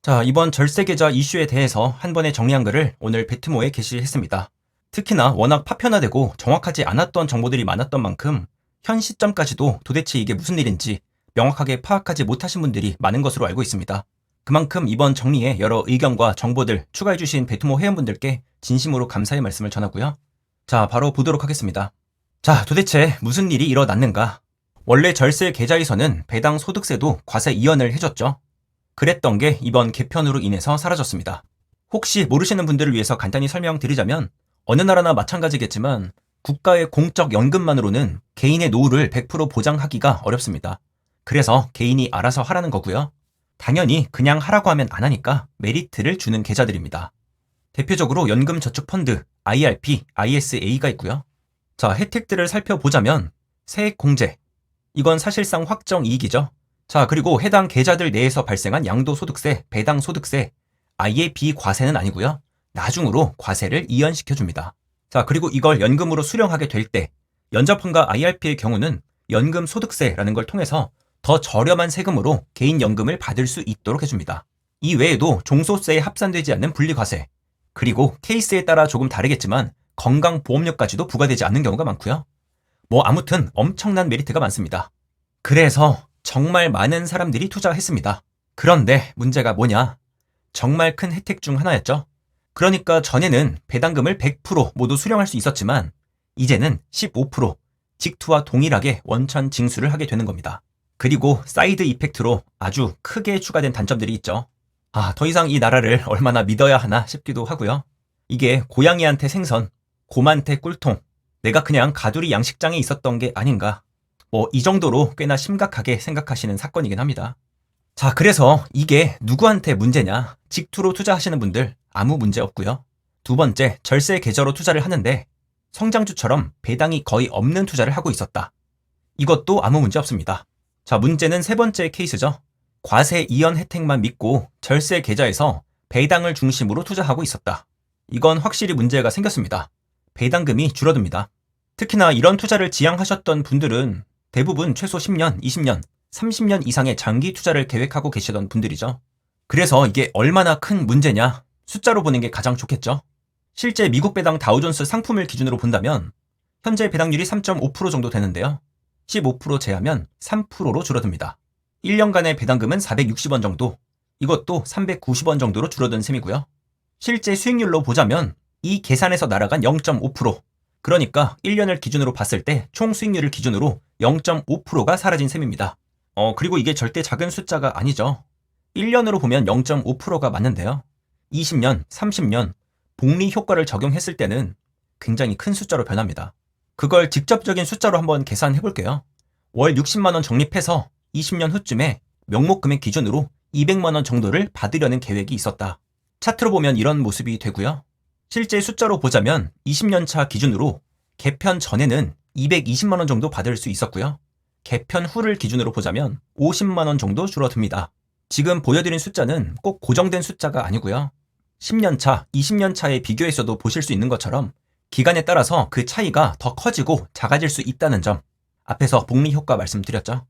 자, 이번 절세계좌 이슈에 대해서 한 번에 정리한 글을 오늘 배트모에 게시했습니다. 특히나 워낙 파편화되고 정확하지 않았던 정보들이 많았던 만큼 현 시점까지도 도대체 이게 무슨 일인지 명확하게 파악하지 못하신 분들이 많은 것으로 알고 있습니다. 그만큼 이번 정리에 여러 의견과 정보들 추가해주신 배트모 회원분들께 진심으로 감사의 말씀을 전하고요. 자, 바로 보도록 하겠습니다. 자, 도대체 무슨 일이 일어났는가? 원래 절세 계좌에서는 배당 소득세도 과세 이연을 해줬죠. 그랬던 게 이번 개편으로 인해서 사라졌습니다. 혹시 모르시는 분들을 위해서 간단히 설명드리자면 어느 나라나 마찬가지겠지만 국가의 공적 연금만으로는 개인의 노후를 100% 보장하기가 어렵습니다. 그래서 개인이 알아서 하라는 거고요. 당연히 그냥 하라고 하면 안 하니까 메리트를 주는 계좌들입니다. 대표적으로 연금저축펀드, IRP, ISA가 있고요. 자, 혜택들을 살펴보자면 세액공제, 이건 사실상 확정 이익이죠. 자, 그리고 해당 계좌들 내에서 발생한 양도소득세, 배당소득세, 아예 비과세는 아니고요. 나중으로 과세를 이연시켜줍니다. 자, 그리고 이걸 연금으로 수령하게 될 때 연자펀과 IRP의 경우는 연금소득세라는 걸 통해서 더 저렴한 세금으로 개인연금을 받을 수 있도록 해줍니다. 이 외에도 종소세에 합산되지 않는 분리과세, 그리고 케이스에 따라 조금 다르겠지만 건강보험료까지도 부과되지 않는 경우가 많고요. 아무튼 엄청난 메리트가 많습니다. 그래서 정말 많은 사람들이 투자했습니다. 그런데 문제가 뭐냐? 정말 큰 혜택 중 하나였죠. 그러니까 전에는 배당금을 100% 모두 수령할 수 있었지만 이제는 15% 직투와 동일하게 원천 징수를 하게 되는 겁니다. 그리고 사이드 이펙트로 아주 크게 추가된 단점들이 있죠. 더 이상 이 나라를 얼마나 믿어야 하나 싶기도 하고요. 이게 고양이한테 생선, 곰한테 꿀통, 내가 그냥 가두리 양식장에 있었던 게 아닌가. 이 정도로 꽤나 심각하게 생각하시는 사건이긴 합니다. 자, 그래서 이게 누구한테 문제냐? 직투로 투자하시는 분들 아무 문제 없고요. 두 번째, 절세 계좌로 투자를 하는데 성장주처럼 배당이 거의 없는 투자를 하고 있었다. 이것도 아무 문제 없습니다. 자, 문제는 세 번째 케이스죠. 과세 이연 혜택만 믿고 절세 계좌에서 배당을 중심으로 투자하고 있었다. 이건 확실히 문제가 생겼습니다. 배당금이 줄어듭니다. 특히나 이런 투자를 지향하셨던 분들은 대부분 최소 10년, 20년, 30년 이상의 장기 투자를 계획하고 계시던 분들이죠. 그래서 이게 얼마나 큰 문제냐? 숫자로 보는 게 가장 좋겠죠. 실제 미국 배당 다우존스 상품을 기준으로 본다면 현재 배당률이 3.5% 정도 되는데요. 15% 제하면 3%로 줄어듭니다. 1년간의 배당금은 460원 정도, 이것도 390원 정도로 줄어든 셈이고요. 실제 수익률로 보자면 이 계산에서 날아간 0.5%, 그러니까 1년을 기준으로 봤을 때 총 수익률을 기준으로 0.5%가 사라진 셈입니다. 그리고 이게 절대 작은 숫자가 아니죠. 1년으로 보면 0.5%가 맞는데요. 20년, 30년 복리 효과를 적용했을 때는 굉장히 큰 숫자로 변합니다. 그걸 직접적인 숫자로 한번 계산해 볼게요. 월 60만 원 적립해서 20년 후쯤에 명목 금액 기준으로 200만 원 정도를 받으려는 계획이 있었다. 차트로 보면 이런 모습이 되고요. 실제 숫자로 보자면 20년 차 기준으로 개편 전에는 220만 원 정도 받을 수 있었고요. 개편 후를 기준으로 보자면 50만 원 정도 줄어듭니다. 지금 보여드린 숫자는 꼭 고정된 숫자가 아니고요. 10년 차, 20년 차에 비교해서도 보실 수 있는 것처럼 기간에 따라서 그 차이가 더 커지고 작아질 수 있다는 점, 앞에서 복리 효과 말씀드렸죠.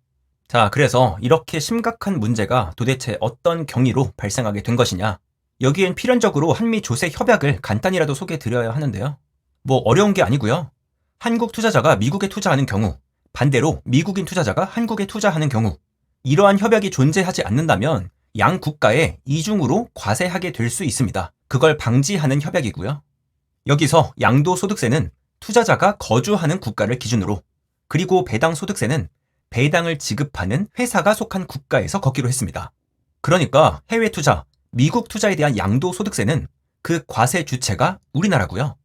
자, 그래서 이렇게 심각한 문제가 도대체 어떤 경위로 발생하게 된 것이냐? 여기엔 필연적으로 한미 조세 협약을 간단히라도 소개해드려야 하는데요. 어려운 게 아니고요. 한국 투자자가 미국에 투자하는 경우, 반대로 미국인 투자자가 한국에 투자하는 경우, 이러한 협약이 존재하지 않는다면 양 국가에 이중으로 과세하게 될 수 있습니다. 그걸 방지하는 협약이고요. 여기서 양도소득세는 투자자가 거주하는 국가를 기준으로, 그리고 배당소득세는 배당을 지급하는 회사가 속한 국가에서 걷기로 했습니다. 그러니까 해외 투자, 미국 투자에 대한 양도소득세는 그 과세 주체가 우리나라고요.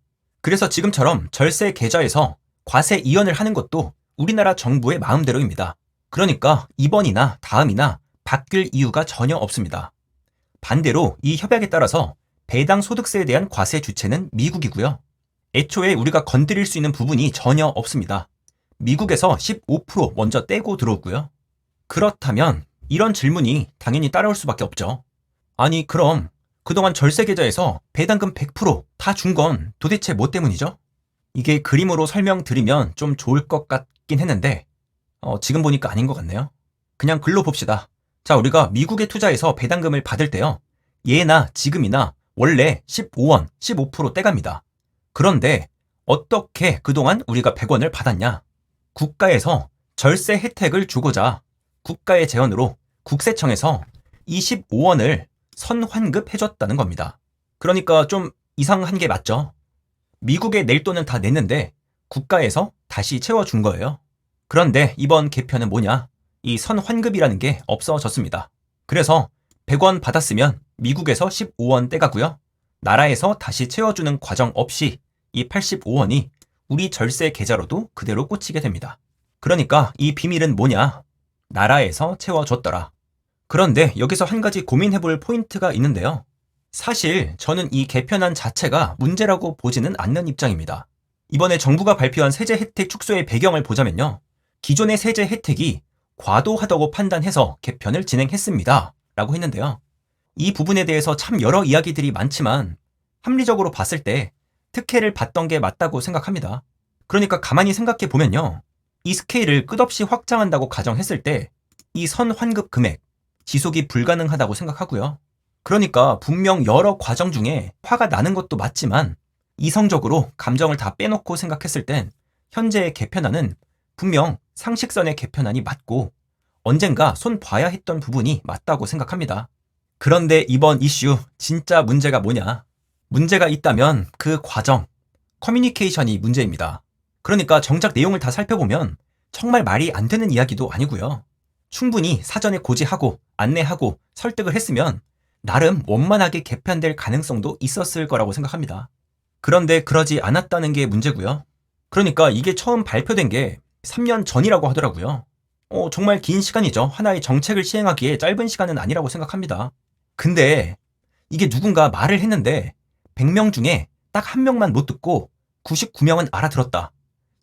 그래서 지금처럼 절세 계좌에서 과세 이연을 하는 것도 우리나라 정부의 마음대로입니다. 그러니까 이번이나 다음이나 바뀔 이유가 전혀 없습니다. 반대로 이 협약에 따라서 배당 소득세에 대한 과세 주체는 미국이고요. 애초에 우리가 건드릴 수 있는 부분이 전혀 없습니다. 미국에서 15% 먼저 떼고 들어오고요. 그렇다면 이런 질문이 당연히 따라올 수밖에 없죠. 아니, 그럼 그동안 절세 계좌에서 배당금 100% 다 준 건 도대체 뭐 때문이죠? 이게 그림으로 설명드리면 좀 좋을 것 같긴 했는데 지금 보니까 아닌 것 같네요. 그냥 글로 봅시다. 자, 우리가 미국에 투자해서 배당금을 받을 때요. 예나 지금이나 원래 15원, 15% 떼갑니다. 그런데 어떻게 그동안 우리가 100원을 받았냐? 국가에서 절세 혜택을 주고자 국가의 제언으로 국세청에서 25원을 선환급해줬다는 겁니다. 그러니까 좀 이상한 게 맞죠? 미국에 낼 돈은 다 냈는데 국가에서 다시 채워준 거예요. 그런데 이번 개편은 뭐냐? 이 선환급이라는 게 없어졌습니다. 그래서 100원 받았으면 미국에서 15원 떼가고요. 나라에서 다시 채워주는 과정 없이 이 85원이 우리 절세 계좌로도 그대로 꽂히게 됩니다. 그러니까 이 비밀은 뭐냐? 나라에서 채워줬더라. 그런데 여기서 한 가지 고민해볼 포인트가 있는데요. 사실 저는 이 개편안 자체가 문제라고 보지는 않는 입장입니다. 이번에 정부가 발표한 세제 혜택 축소의 배경을 보자면요. 기존의 세제 혜택이 과도하다고 판단해서 개편을 진행했습니다. 라고 했는데요. 이 부분에 대해서 참 여러 이야기들이 많지만 합리적으로 봤을 때 특혜를 받던 게 맞다고 생각합니다. 그러니까 가만히 생각해 보면요. 이 스케일을 끝없이 확장한다고 가정했을 때 이 선환급 금액 지속이 불가능하다고 생각하고요. 그러니까 분명 여러 과정 중에 화가 나는 것도 맞지만 이성적으로 감정을 다 빼놓고 생각했을 땐 현재의 개편안은 분명 상식선의 개편안이 맞고 언젠가 손 봐야 했던 부분이 맞다고 생각합니다. 그런데 이번 이슈 진짜 문제가 뭐냐? 문제가 있다면 그 과정, 커뮤니케이션이 문제입니다. 그러니까 정작 내용을 다 살펴보면 정말 말이 안 되는 이야기도 아니고요. 충분히 사전에 고지하고 안내하고 설득을 했으면 나름 원만하게 개편될 가능성도 있었을 거라고 생각합니다. 그런데 그러지 않았다는 게 문제고요. 그러니까 이게 처음 발표된 게 3년 전이라고 하더라고요. 정말 긴 시간이죠. 하나의 정책을 시행하기에 짧은 시간은 아니라고 생각합니다. 근데 이게 누군가 말을 했는데 100명 중에 딱 한 명만 못 듣고 99명은 알아들었다.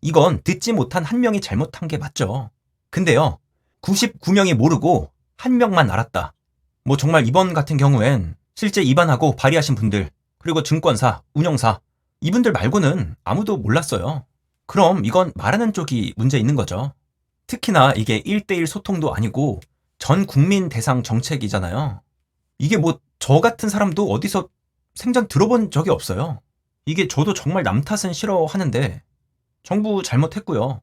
이건 듣지 못한 한 명이 잘못한 게 맞죠. 근데요, 99명이 모르고 한 명만 알았다. 뭐 정말 이번 같은 경우엔 실제 입안하고 발의하신 분들, 그리고 증권사, 운영사, 이분들 말고는 아무도 몰랐어요. 그럼 이건 말하는 쪽이 문제 있는 거죠. 특히나 이게 1대1 소통도 아니고 전 국민 대상 정책이잖아요. 이게 뭐 저 같은 사람도 어디서 생전 들어본 적이 없어요. 이게 저도 정말 남 탓은 싫어하는데 정부 잘못했고요.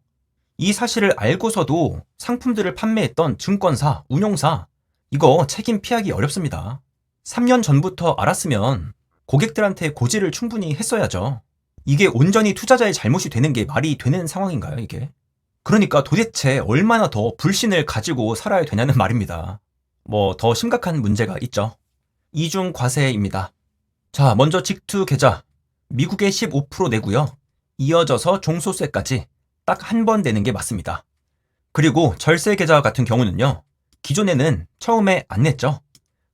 이 사실을 알고서도 상품들을 판매했던 증권사, 운용사, 이거 책임 피하기 어렵습니다. 3년 전부터 알았으면 고객들한테 고지를 충분히 했어야죠. 이게 온전히 투자자의 잘못이 되는 게 말이 되는 상황인가요, 이게? 그러니까 도대체 얼마나 더 불신을 가지고 살아야 되냐는 말입니다. 뭐 더 심각한 문제가 있죠. 이중 과세입니다. 자, 먼저 직투 계좌. 미국에 15% 내고요. 이어져서 종소세까지 딱 한 번 내는 게 맞습니다. 그리고 절세 계좌 같은 경우는요. 기존에는 처음에 안 냈죠.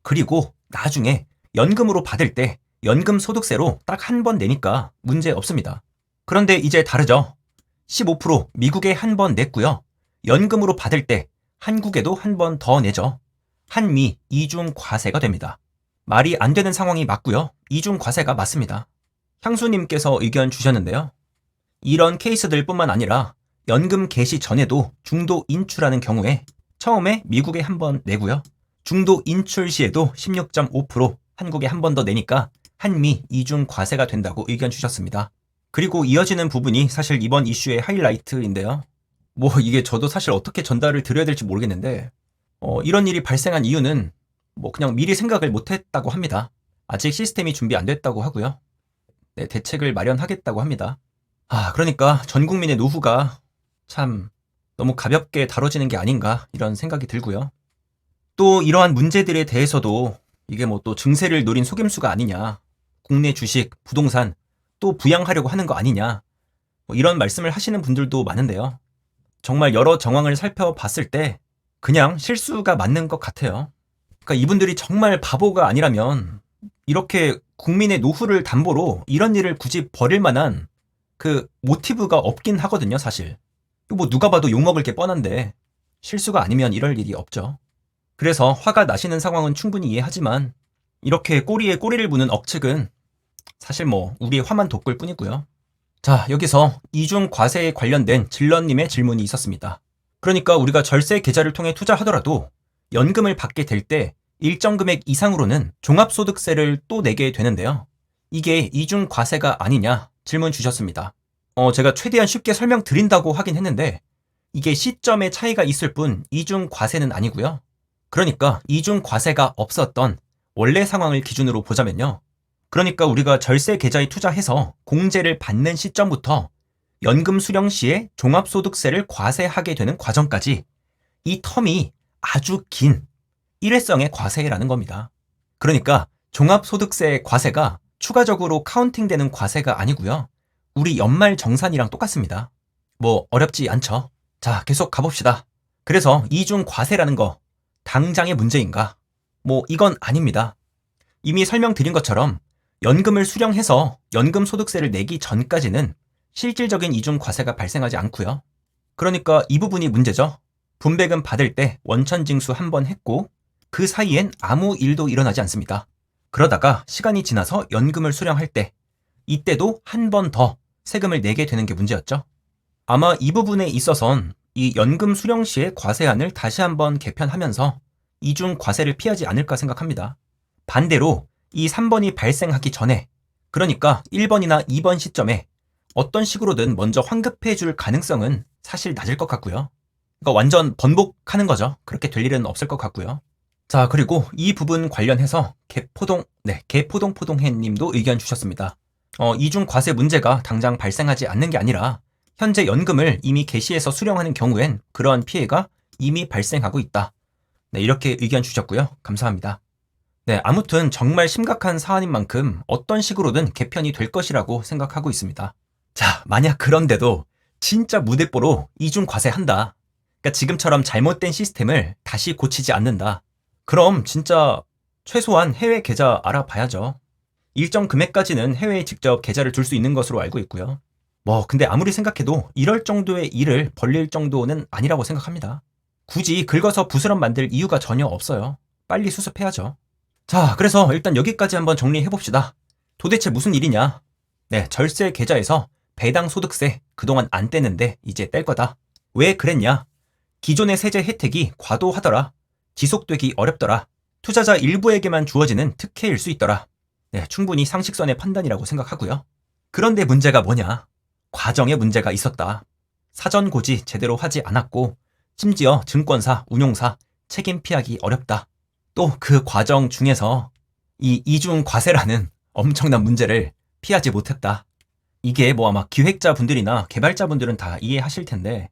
그리고 나중에 연금으로 받을 때 연금 소득세로 딱 한 번 내니까 문제 없습니다. 그런데 이제 다르죠. 15% 미국에 한 번 냈고요. 연금으로 받을 때 한국에도 한 번 더 내죠. 한미 이중 과세가 됩니다. 말이 안 되는 상황이 맞고요. 이중 과세가 맞습니다. 향수님께서 의견 주셨는데요. 이런 케이스들 뿐만 아니라 연금 개시 전에도 중도 인출하는 경우에 처음에 미국에 한 번 내고요. 중도 인출 시에도 16.5% 한국에 한 번 더 내니까 한미 이중 과세가 된다고 의견 주셨습니다. 그리고 이어지는 부분이 사실 이번 이슈의 하이라이트인데요. 뭐 이게 저도 사실 어떻게 전달을 드려야 될지 모르겠는데 이런 일이 발생한 이유는 뭐 그냥 미리 생각을 못했다고 합니다. 아직 시스템이 준비 안 됐다고 하고요. 네, 대책을 마련하겠다고 합니다. 그러니까 전 국민의 노후가 참 너무 가볍게 다뤄지는 게 아닌가 이런 생각이 들고요. 또 이러한 문제들에 대해서도 이게 뭐 또 증세를 노린 속임수가 아니냐, 국내 주식, 부동산 또 부양하려고 하는 거 아니냐, 뭐 이런 말씀을 하시는 분들도 많은데요. 정말 여러 정황을 살펴봤을 때 그냥 실수가 맞는 것 같아요. 그러니까 이분들이 정말 바보가 아니라면 이렇게 국민의 노후를 담보로 이런 일을 굳이 벌일 만한 그 모티브가 없긴 하거든요, 사실. 뭐 누가 봐도 욕먹을 게 뻔한데 실수가 아니면 이럴 일이 없죠. 그래서 화가 나시는 상황은 충분히 이해하지만 이렇게 꼬리에 꼬리를 무는 억측은 사실 뭐 우리의 화만 돋굴 뿐이고요. 자, 여기서 이중 과세에 관련된 질런님의 질문이 있었습니다. 그러니까 우리가 절세 계좌를 통해 투자하더라도 연금을 받게 될 때 일정 금액 이상으로는 종합소득세를 또 내게 되는데요. 이게 이중 과세가 아니냐 질문 주셨습니다. 제가 최대한 쉽게 설명드린다고 하긴 했는데 이게 시점의 차이가 있을 뿐 이중 과세는 아니고요. 그러니까 이중 과세가 없었던 원래 상황을 기준으로 보자면요. 그러니까 우리가 절세 계좌에 투자해서 공제를 받는 시점부터 연금 수령 시에 종합소득세를 과세하게 되는 과정까지 이 텀이 아주 긴 일회성의 과세라는 겁니다. 그러니까 종합소득세 과세가 추가적으로 카운팅되는 과세가 아니고요. 우리 연말 정산이랑 똑같습니다. 뭐 어렵지 않죠? 자, 계속 가봅시다. 그래서 이중 과세라는 거 당장의 문제인가? 뭐 이건 아닙니다. 이미 설명드린 것처럼 연금을 수령해서 연금 소득세를 내기 전까지는 실질적인 이중 과세가 발생하지 않고요. 그러니까 이 부분이 문제죠. 분배금 받을 때 원천 징수 한 번 했고 그 사이엔 아무 일도 일어나지 않습니다. 그러다가 시간이 지나서 연금을 수령할 때 이때도 한 번 더 세금을 내게 되는 게 문제였죠. 아마 이 부분에 있어선 이 연금 수령 시의 과세안을 다시 한번 개편하면서 이중 과세를 피하지 않을까 생각합니다. 반대로 이 3번이 발생하기 전에, 그러니까 1번이나 2번 시점에 어떤 식으로든 먼저 환급해 줄 가능성은 사실 낮을 것 같고요. 그러니까 완전 번복하는 거죠. 그렇게 될 일은 없을 것 같고요. 자, 그리고 이 부분 관련해서 개포동포동해 님도 의견 주셨습니다. 이중 과세 문제가 당장 발생하지 않는 게 아니라 현재 연금을 이미 개시해서 수령하는 경우엔 그러한 피해가 이미 발생하고 있다. 네, 이렇게 의견 주셨고요. 감사합니다. 네, 아무튼 정말 심각한 사안인 만큼 어떤 식으로든 개편이 될 것이라고 생각하고 있습니다. 자, 만약 그런데도 진짜 무대뽀로 이중 과세한다. 그러니까 지금처럼 잘못된 시스템을 다시 고치지 않는다. 그럼 진짜 최소한 해외 계좌 알아봐야죠. 일정 금액까지는 해외에 직접 계좌를 둘 수 있는 것으로 알고 있고요. 근데 아무리 생각해도 이럴 정도의 일을 벌릴 정도는 아니라고 생각합니다. 굳이 긁어서 부스럼 만들 이유가 전혀 없어요. 빨리 수습해야죠. 자, 그래서 일단 여기까지 한번 정리해봅시다. 도대체 무슨 일이냐? 네, 절세 계좌에서 배당 소득세 그동안 안 떼는데 이제 뗄 거다. 왜 그랬냐? 기존의 세제 혜택이 과도하더라. 지속되기 어렵더라. 투자자 일부에게만 주어지는 특혜일 수 있더라. 네, 충분히 상식선의 판단이라고 생각하고요. 그런데 문제가 뭐냐? 과정에 문제가 있었다. 사전 고지 제대로 하지 않았고 심지어 증권사, 운용사 책임 피하기 어렵다. 또 그 과정 중에서 이 이중 과세라는 엄청난 문제를 피하지 못했다. 이게 아마 기획자분들이나 개발자분들은 다 이해하실 텐데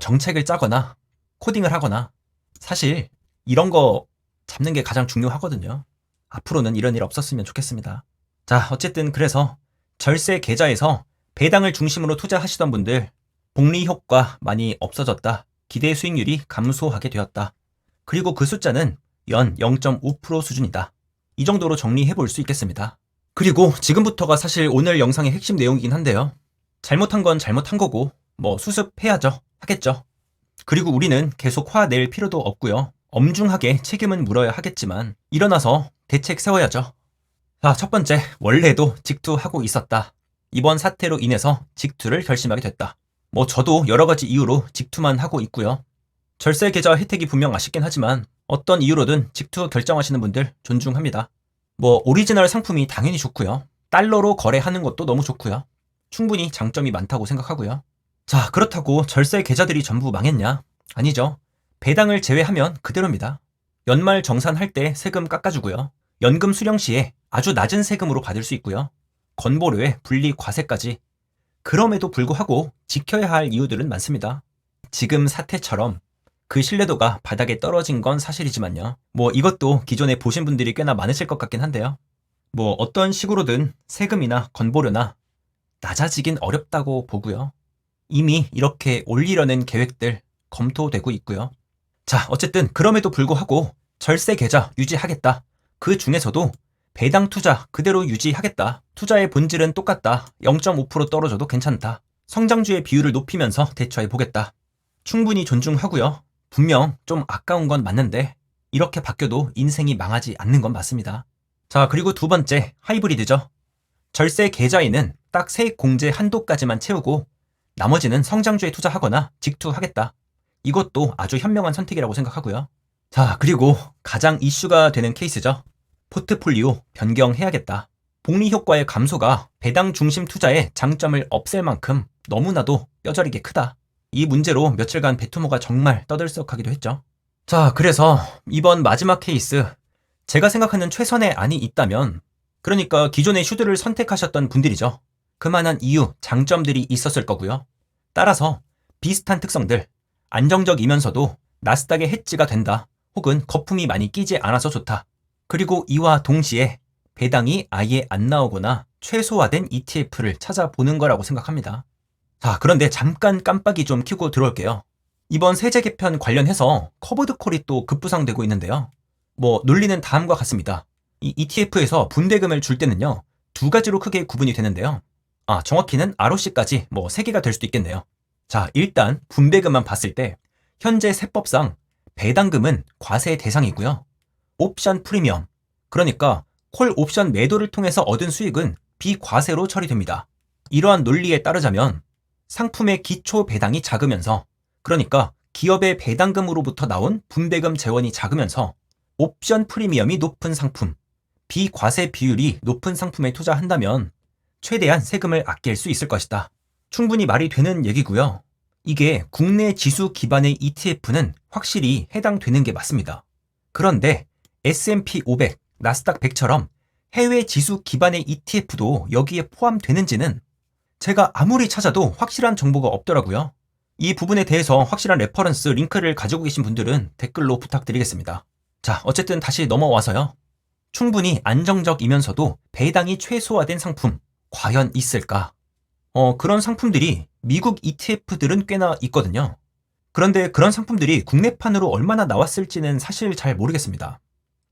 정책을 짜거나 코딩을 하거나 사실 이런 거 잡는 게 가장 중요하거든요. 앞으로는 이런 일 없었으면 좋겠습니다. 자, 어쨌든 그래서 절세 계좌에서 배당을 중심으로 투자하시던 분들 복리 효과 많이 없어졌다. 기대 수익률이 감소하게 되었다. 그리고 그 숫자는 연 0.5% 수준이다. 이 정도로 정리해 볼 수 있겠습니다. 그리고 지금부터가 사실 오늘 영상의 핵심 내용이긴 한데요. 잘못한 건 잘못한 거고 수습해야죠. 하겠죠. 그리고 우리는 계속 화낼 필요도 없고요. 엄중하게 책임은 물어야 하겠지만 일어나서 대책 세워야죠. 자, 첫 번째, 원래도 직투하고 있었다. 이번 사태로 인해서 직투를 결심하게 됐다. 저도 여러 가지 이유로 직투만 하고 있고요. 절세 계좌 혜택이 분명 아쉽긴 하지만 어떤 이유로든 직투 결정하시는 분들 존중합니다. 오리지널 상품이 당연히 좋고요. 달러로 거래하는 것도 너무 좋고요. 충분히 장점이 많다고 생각하고요. 자, 그렇다고 절세 계좌들이 전부 망했냐? 아니죠. 배당을 제외하면 그대로입니다. 연말 정산할 때 세금 깎아주고요. 연금 수령 시에 아주 낮은 세금으로 받을 수 있고요. 건보료에 분리 과세까지. 그럼에도 불구하고 지켜야 할 이유들은 많습니다. 지금 사태처럼 그 신뢰도가 바닥에 떨어진 건 사실이지만요. 이것도 기존에 보신 분들이 꽤나 많으실 것 같긴 한데요. 어떤 식으로든 세금이나 건보료나 낮아지긴 어렵다고 보고요. 이미 이렇게 올리려는 계획들 검토되고 있고요. 자, 어쨌든 그럼에도 불구하고 절세 계좌 유지하겠다. 그 중에서도 배당 투자 그대로 유지하겠다. 투자의 본질은 똑같다. 0.5% 떨어져도 괜찮다. 성장주의 비율을 높이면서 대처해 보겠다. 충분히 존중하고요. 분명 좀 아까운 건 맞는데 이렇게 바뀌어도 인생이 망하지 않는 건 맞습니다. 자, 그리고 두 번째, 하이브리드죠. 절세 계좌에는 딱 세액 공제 한도까지만 채우고 나머지는 성장주에 투자하거나 직투하겠다. 이것도 아주 현명한 선택이라고 생각하고요. 자, 그리고 가장 이슈가 되는 케이스죠. 포트폴리오 변경해야겠다. 복리 효과의 감소가 배당 중심 투자의 장점을 없앨 만큼 너무나도 뼈저리게 크다. 이 문제로 며칠간 베토모가 정말 떠들썩하기도 했죠. 자, 그래서 이번 마지막 케이스, 제가 생각하는 최선의 안이 있다면, 그러니까 기존의 슈드를 선택하셨던 분들이죠. 그만한 이유, 장점들이 있었을 거고요. 따라서 비슷한 특성들, 안정적이면서도 나스닥의 해지가 된다. 혹은 거품이 많이 끼지 않아서 좋다. 그리고 이와 동시에 배당이 아예 안 나오거나 최소화된 ETF를 찾아보는 거라고 생각합니다. 자, 그런데 잠깐 깜빡이 좀 켜고 들어올게요. 이번 세제 개편 관련해서 커버드콜이 또 급부상되고 있는데요. 논리는 다음과 같습니다. 이 ETF에서 분배금을 줄 때는요, 두 가지로 크게 구분이 되는데요. 정확히는 ROC까지 3개가 될 수도 있겠네요. 자, 일단 분배금만 봤을 때 현재 세법상 배당금은 과세 대상이고요. 옵션 프리미엄, 그러니까 콜 옵션 매도를 통해서 얻은 수익은 비과세로 처리됩니다. 이러한 논리에 따르자면 상품의 기초 배당이 작으면서, 그러니까 기업의 배당금으로부터 나온 분배금 재원이 작으면서 옵션 프리미엄이 높은 상품, 비과세 비율이 높은 상품에 투자한다면 최대한 세금을 아낄 수 있을 것이다. 충분히 말이 되는 얘기고요. 이게 국내 지수 기반의 ETF는 확실히 해당되는 게 맞습니다. 그런데 S&P 500, 나스닥 100처럼 해외 지수 기반의 ETF도 여기에 포함되는지는 제가 아무리 찾아도 확실한 정보가 없더라고요. 이 부분에 대해서 확실한 레퍼런스 링크를 가지고 계신 분들은 댓글로 부탁드리겠습니다. 자, 어쨌든 다시 넘어와서요. 충분히 안정적이면서도 배당이 최소화된 상품, 과연 있을까? 그런 상품들이 미국 ETF들은 꽤나 있거든요. 그런데 그런 상품들이 국내판으로 얼마나 나왔을지는 사실 잘 모르겠습니다.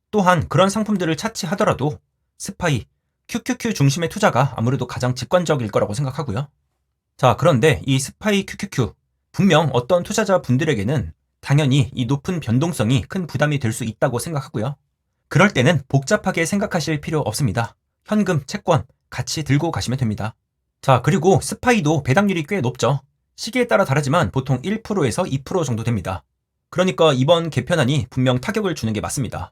또한 그런 상품들을 차치하더라도 스파이, QQQ 중심의 투자가 아무래도 가장 직관적일 거라고 생각하고요. 자, 그런데 이 스파이 QQQ, 분명 어떤 투자자분들에게는 당연히 이 높은 변동성이 큰 부담이 될 수 있다고 생각하고요. 그럴 때는 복잡하게 생각하실 필요 없습니다. 현금, 채권 같이 들고 가시면 됩니다. 자, 그리고 스파이도 배당률이 꽤 높죠. 시기에 따라 다르지만 보통 1%에서 2% 정도 됩니다. 그러니까 이번 개편안이 분명 타격을 주는 게 맞습니다.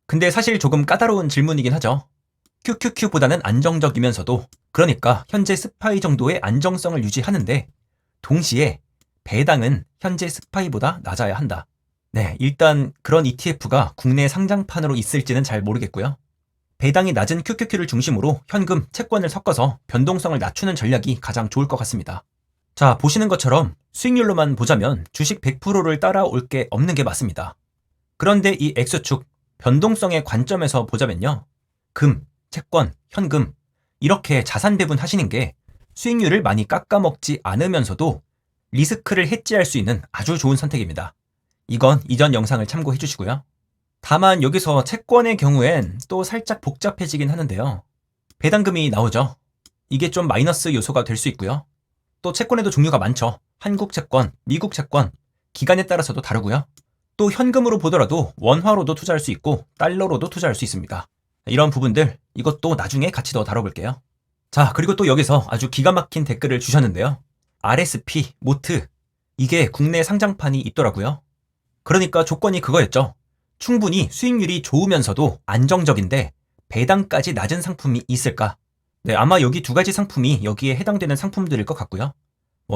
근데 사실 조금 까다로운 질문이긴 하죠. QQQ보다는 안정적이면서도, 그러니까 현재 스파이 정도의 안정성을 유지하는데 동시에 배당은 현재 스파이보다 낮아야 한다. 네, 일단 그런 ETF가 국내 상장판으로 있을지는 잘 모르겠고요. 배당이 낮은 QQQ를 중심으로 현금, 채권을 섞어서 변동성을 낮추는 전략이 가장 좋을 것 같습니다. 자, 보시는 것처럼 수익률로만 보자면 주식 100%를 따라올 게 없는 게 맞습니다. 그런데 이 X축, 변동성의 관점에서 보자면요. 금, 채권, 현금 이렇게 자산 배분하시는 게 수익률을 많이 깎아먹지 않으면서도 리스크를 해지할 수 있는 아주 좋은 선택입니다. 이건 이전 영상을 참고해 주시고요. 다만 여기서 채권의 경우엔 또 살짝 복잡해지긴 하는데요. 배당금이 나오죠. 이게 좀 마이너스 요소가 될 수 있고요. 또 채권에도 종류가 많죠. 한국 채권, 미국 채권, 기간에 따라서도 다르고요. 또 현금으로 보더라도 원화로도 투자할 수 있고 달러로도 투자할 수 있습니다. 이런 부분들 이것도 나중에 같이 더 다뤄볼게요. 자, 그리고 또 여기서 아주 기가 막힌 댓글을 주셨는데요. RSP, 모트 이게 국내 상장판이 있더라고요. 그러니까 조건이 그거였죠. 충분히 수익률이 좋으면서도 안정적인데 배당까지 낮은 상품이 있을까? 네, 아마 여기 두 가지 상품이 여기에 해당되는 상품들일 것 같고요.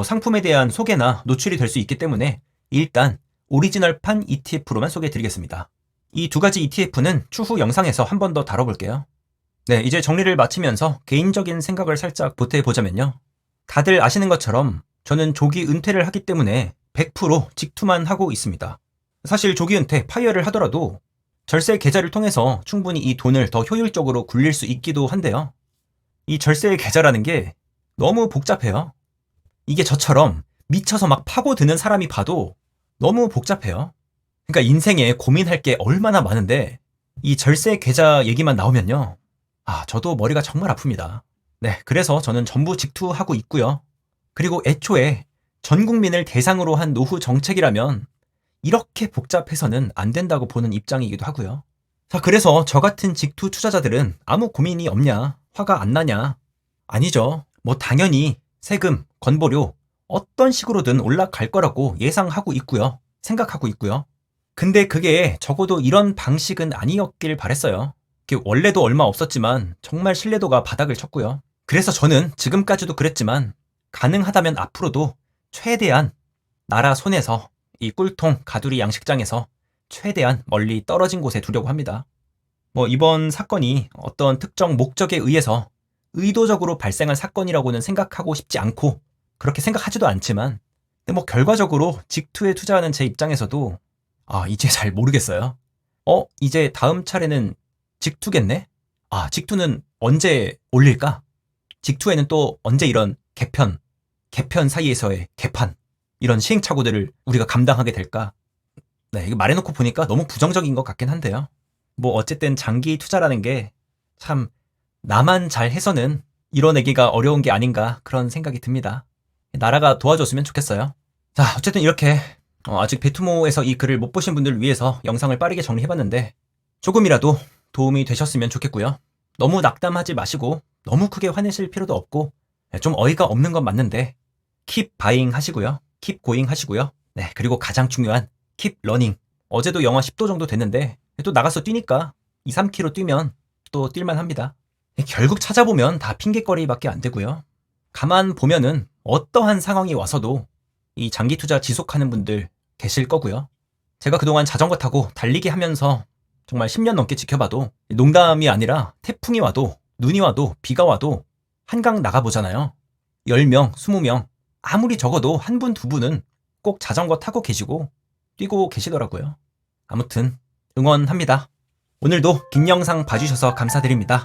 상품에 대한 소개나 노출이 될 수 있기 때문에 일단 오리지널판 ETF로만 소개해드리겠습니다. 이 두 가지 ETF는 추후 영상에서 한 번 더 다뤄볼게요. 네, 이제 정리를 마치면서 개인적인 생각을 살짝 보태보자면요. 다들 아시는 것처럼 저는 조기 은퇴를 하기 때문에 100% 직투만 하고 있습니다. 사실 조기 은퇴, 파이어를 하더라도 절세 계좌를 통해서 충분히 이 돈을 더 효율적으로 굴릴 수 있기도 한데요. 이 절세 계좌라는 게 너무 복잡해요. 이게 저처럼 미쳐서 막 파고드는 사람이 봐도 너무 복잡해요. 그러니까 인생에 고민할 게 얼마나 많은데 이 절세 계좌 얘기만 나오면요. 저도 머리가 정말 아픕니다. 네, 그래서 저는 전부 직투하고 있고요. 그리고 애초에 전 국민을 대상으로 한 노후 정책이라면 이렇게 복잡해서는 안 된다고 보는 입장이기도 하고요. 자, 그래서 저 같은 직투 투자자들은 아무 고민이 없냐? 화가 안 나냐? 아니죠. 당연히 세금, 건보료 어떤 식으로든 올라갈 거라고 예상하고 있고요. 생각하고 있고요. 근데 그게 적어도 이런 방식은 아니었길 바랬어요. 원래도 얼마 없었지만 정말 신뢰도가 바닥을 쳤고요. 그래서 저는 지금까지도 그랬지만 가능하다면 앞으로도 최대한 나라 손에서 이 꿀통 가두리 양식장에서 최대한 멀리 떨어진 곳에 두려고 합니다. 이번 사건이 어떤 특정 목적에 의해서 의도적으로 발생한 사건이라고는 생각하고 싶지 않고 그렇게 생각하지도 않지만 근데 결과적으로 직투에 투자하는 제 입장에서도 이제 잘 모르겠어요. 이제 다음 차례는 직투겠네? 직투는 언제 올릴까? 직투에는 또 언제 이런 개편 사이에서의 개판 이런 시행착오들을 우리가 감당하게 될까? 네, 이거 말해놓고 보니까 너무 부정적인 것 같긴 한데요. 어쨌든 장기 투자라는 게 참 나만 잘 해서는 이뤄내기가 어려운 게 아닌가 그런 생각이 듭니다. 나라가 도와줬으면 좋겠어요. 자, 어쨌든 이렇게 아직 베트모에서 이 글을 못 보신 분들을 위해서 영상을 빠르게 정리해봤는데 조금이라도 도움이 되셨으면 좋겠고요. 너무 낙담하지 마시고 너무 크게 화내실 필요도 없고 좀 어이가 없는 건 맞는데 keep buying 하시고요. keep going 하시고요. 네, 그리고 가장 중요한 keep running. 어제도 영하 10도 정도 됐는데 또 나가서 뛰니까 2, 3km 뛰면 또 뛸만 합니다. 결국 찾아보면 다 핑계거리밖에 안 되고요. 가만 보면은 어떠한 상황이 와서도 이 장기 투자 지속하는 분들 계실 거고요. 제가 그동안 자전거 타고 달리기 하면서 정말 10년 넘게 지켜봐도 농담이 아니라 태풍이 와도 눈이 와도 비가 와도 한강 나가보잖아요. 10명, 20명 아무리 적어도 한 분, 두 분은 꼭 자전거 타고 계시고 뛰고 계시더라고요. 아무튼 응원합니다. 오늘도 긴 영상 봐주셔서 감사드립니다.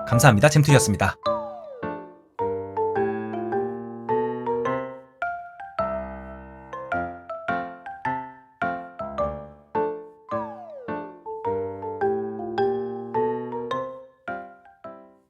감사합니다. 잼틀이었습니다.